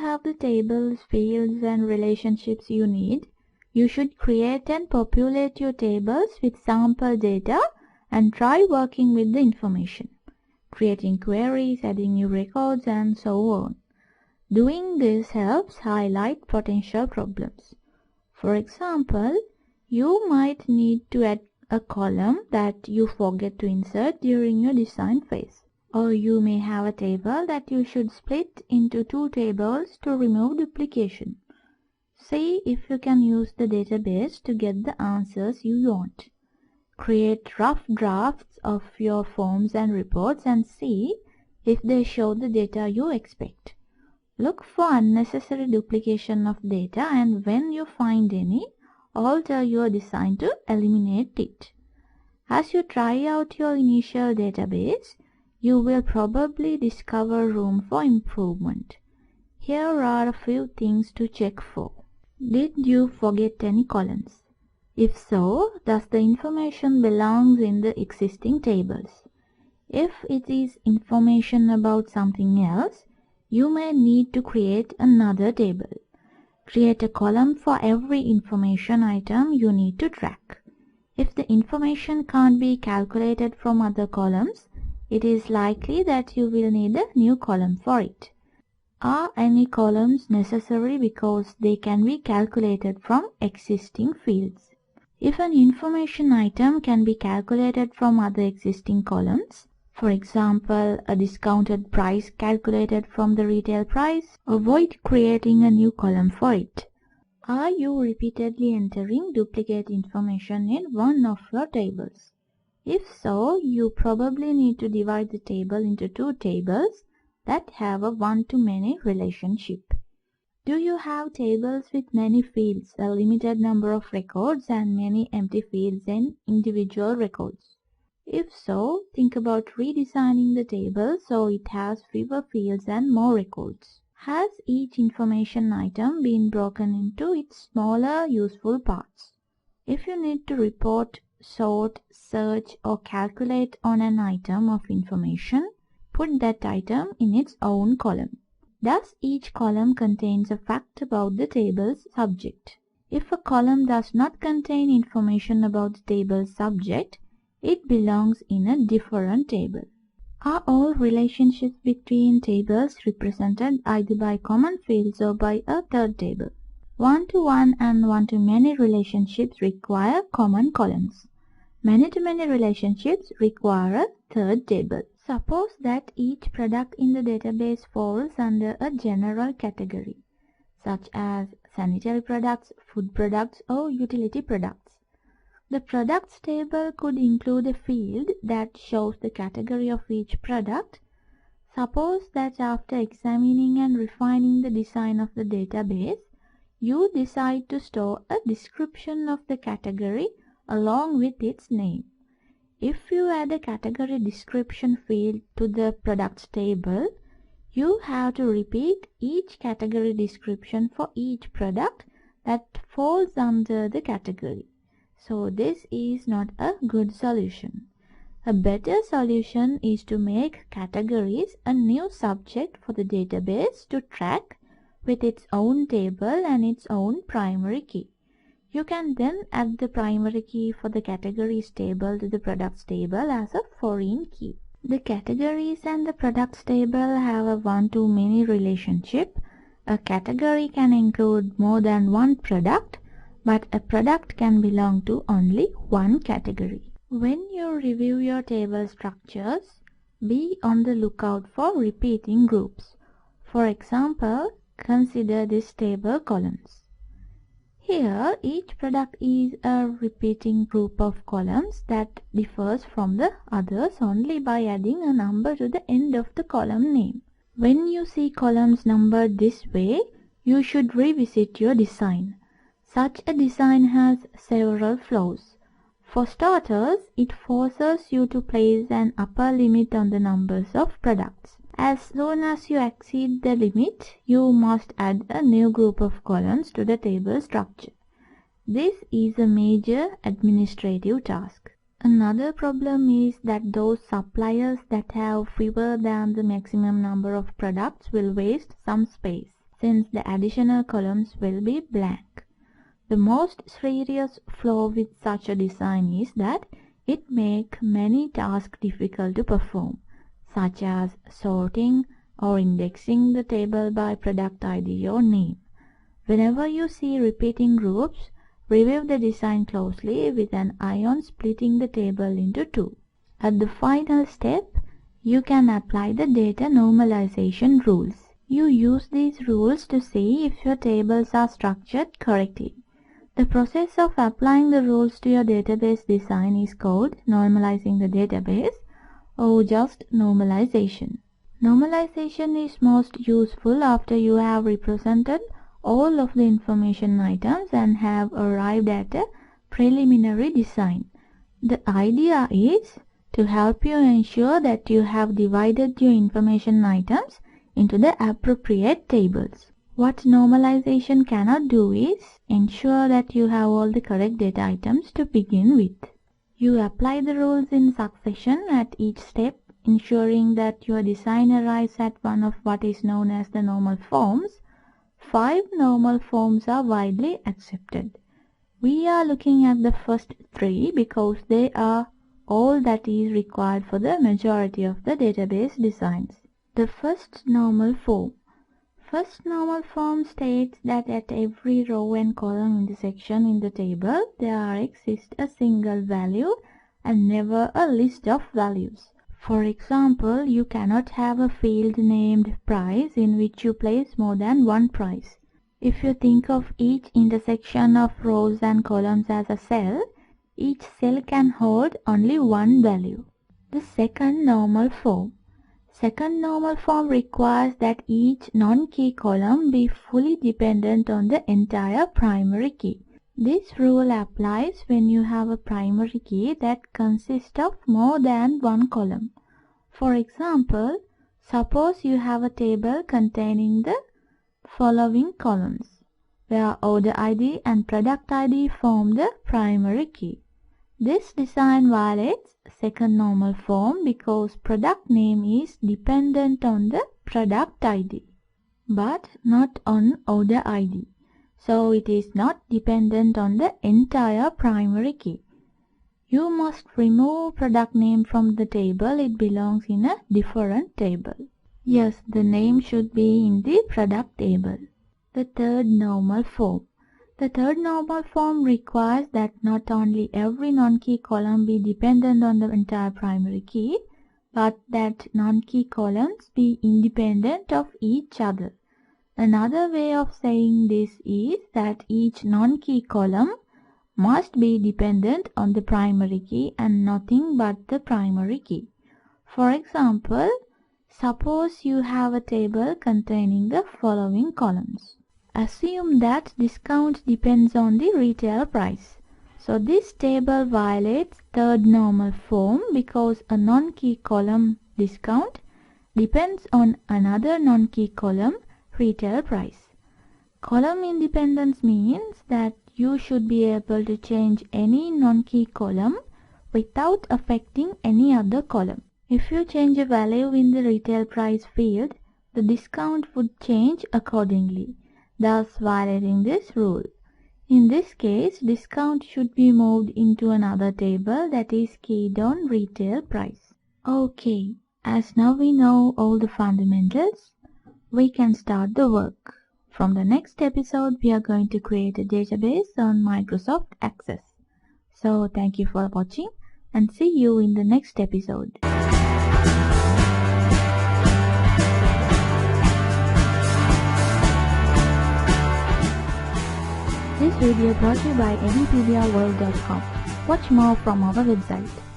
have the tables, fields, and relationships you need, you should create and populate your tables with sample data and try working with the information, creating queries, adding new records, and so on. Doing this helps highlight potential problems. For example, you might need to add a column that you forget to insert during your design phase. Or you may have a table that you should split into two tables to remove duplication. See if you can use the database to get the answers you want. Create rough drafts of your forms and reports and see if they show the data you expect. Look for unnecessary duplication of data, and when you find any, alter your design to eliminate it. As you try out your initial database, you will probably discover room for improvement. Here are a few things to check for. Did you forget any columns? If so, does the information belong in the existing tables? If it is information about something else, you may need to create another table. Create a column for every information item you need to track. If the information can't be calculated from other columns, it is likely that you will need a new column for it. Are any columns necessary because they can be calculated from existing fields? If an information item can be calculated from other existing columns, for example, a discounted price calculated from the retail price, avoid creating a new column for it. Are you repeatedly entering duplicate information in one of your tables? If so, you probably need to divide the table into two tables that have a one-to-many relationship. Do you have tables with many fields, a limited number of records, and many empty fields in individual records? If so, think about redesigning the table so it has fewer fields and more records. Has each information item been broken into its smaller useful parts? If you need to report, sort, search, or calculate on an item of information, put that item in its own column. Thus, each column contains a fact about the table's subject. If a column does not contain information about the table's subject, it belongs in a different table. Are all relationships between tables represented either by common fields or by a third table? One-to-one and one-to-many relationships require common columns. Many-to-many relationships require a third table. Suppose that each product in the database falls under a general category, such as sanitary products, food products, or utility products. The products table could include a field that shows the category of each product. Suppose that after examining and refining the design of the database, you decide to store a description of the category along with its name. If you add a category description field to the products table, you have to repeat each category description for each product that falls under the category. So this is not a good solution. A better solution is to make categories a new subject for the database to track with its own table and its own primary key. You can then add the primary key for the categories table to the products table as a foreign key. The categories and the products table have a one-to-many relationship. A category can include more than one product, but a product can belong to only one category. When you review your table structures, be on the lookout for repeating groups. For example, consider this table columns. Here, each product is a repeating group of columns that differs from the others only by adding a number to the end of the column name. When you see columns numbered this way, you should revisit your design. Such a design has several flaws. For starters, it forces you to place an upper limit on the numbers of products. As soon as you exceed the limit, you must add a new group of columns to the table structure. This is a major administrative task. Another problem is that those suppliers that have fewer than the maximum number of products will waste some space. since the additional columns will be blank. The most serious flaw with such a design is that it makes many tasks difficult to perform, such as sorting or indexing the table by product ID or name. Whenever you see repeating groups, review the design closely with an eye on splitting the table into two. At the final step, you can apply the data normalization rules. You use these rules to see if your tables are structured correctly. The process of applying the rules to your database design is called normalizing the database or just normalization. Normalization is most useful after you have represented all of the information items and have arrived at a preliminary design. The idea is to help you ensure that you have divided your information items into the appropriate tables. What normalization cannot do is ensure that you have all the correct data items to begin with. You apply the rules in succession at each step, ensuring that your design arrives at one of what is known as the normal forms. 5 normal forms are widely accepted. We are looking at the first 3 because they are all that is required for the majority of the database designs. The first normal form. First normal form states that at every row and column intersection in the table, there exists a single value and never a list of values. For example, you cannot have a field named price in which you place more than one price. If you think of each intersection of rows and columns as a cell, each cell can hold only one value. The second normal form. Second normal form requires that each non-key column be fully dependent on the entire primary key. This rule applies when you have a primary key that consists of more than one column. For example, suppose you have a table containing the following columns, where order ID and product ID form the primary key. This design violates second normal form because product name is dependent on the product ID, but not on order ID. So it is not dependent on the entire primary key. You must remove product name from the table. It belongs in a different table. Yes, the name should be in the product table. The third normal form. The third normal form requires that not only every non-key column be dependent on the entire primary key, but that non-key columns be independent of each other. Another way of saying this is that each non-key column must be dependent on the primary key and nothing but the primary key. For example, suppose you have a table containing the following columns. Assume that discount depends on the retail price. So this table violates third normal form because a non-key column discount depends on another non-key column retail price. Column independence means that you should be able to change any non-key column without affecting any other column. If you change a value in the retail price field, the discount would change accordingly, thus violating this rule. In this case, discount should be moved into another table that is keyed on retail price. Okay, as now we know all the fundamentals, we can start the work. From the next episode, we are going to create a database on Microsoft Access. So thank you for watching and see you in the next episode. This video brought to you by EduPediaWorld.com. Watch more from our website.